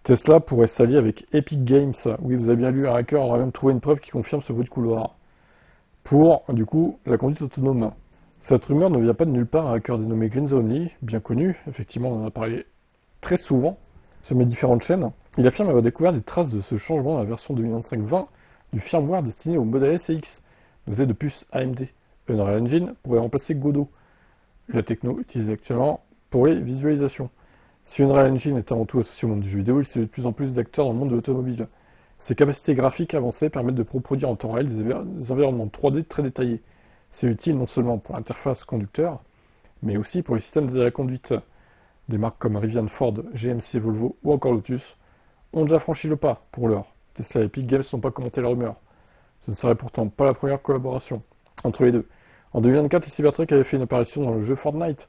Tesla pourrait s'allier avec Epic Games. Oui, vous avez bien lu, un hacker aurait même trouvé une preuve qui confirme ce bruit de couloir. Pour, du coup, la conduite autonome. Cette rumeur ne vient pas de nulle part. Un hacker dénommé Green Only, bien connu, effectivement, on en a parlé très souvent sur mes différentes chaînes. Il affirme avoir découvert des traces de ce changement dans la version 2025-20 du firmware destiné au modèle S et X, doté de puces AMD. Unreal Engine pourrait remplacer Godot, la techno utilisée actuellement pour les visualisations. Si Unreal Engine est avant tout associé au monde du jeu vidéo, il séduit de plus en plus d'acteurs dans le monde de l'automobile. Ses capacités graphiques avancées permettent de reproduire en temps réel des environnements 3D très détaillés. C'est utile non seulement pour l'interface conducteur, mais aussi pour les systèmes d'aide à la conduite. Des marques comme Rivian, Ford, GMC, Volvo ou encore Lotus ont déjà franchi le pas pour l'heure. Tesla et Epic Games n'ont pas commenté la rumeur. Ce ne serait pourtant pas la première collaboration entre les deux. En 2024, le Cybertruck avait fait une apparition dans le jeu Fortnite.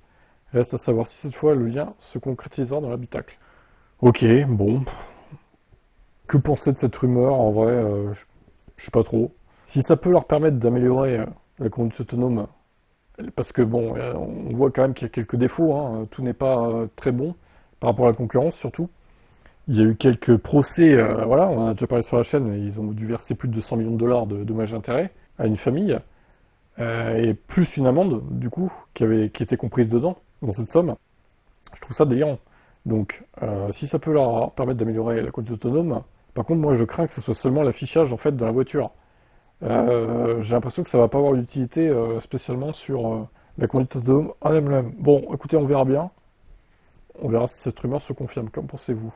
Reste à savoir si cette fois le lien se concrétisera dans l'habitacle. Ok, bon. Que penser de cette rumeur? En vrai, je sais pas trop. Si ça peut leur permettre d'améliorer la conduite autonome, parce que bon, on voit quand même qu'il y a quelques défauts, hein, tout n'est pas très bon par rapport à la concurrence surtout. Il y a eu quelques procès, voilà, on en a déjà parlé sur la chaîne, ils ont dû verser plus de 200 millions de dollars de dommages et intérêts à une famille, et plus une amende, du coup, qui était comprise dedans, dans cette somme. Je trouve ça délirant. Donc, si ça peut leur permettre d'améliorer la conduite autonome, par contre, moi, je crains que ce soit seulement l'affichage, en fait, dans la voiture. J'ai l'impression que ça va pas avoir d'utilité spécialement sur la conduite autonome en elle-même. Bon, écoutez, on verra bien. On verra si cette rumeur se confirme. Qu'en pensez-vous?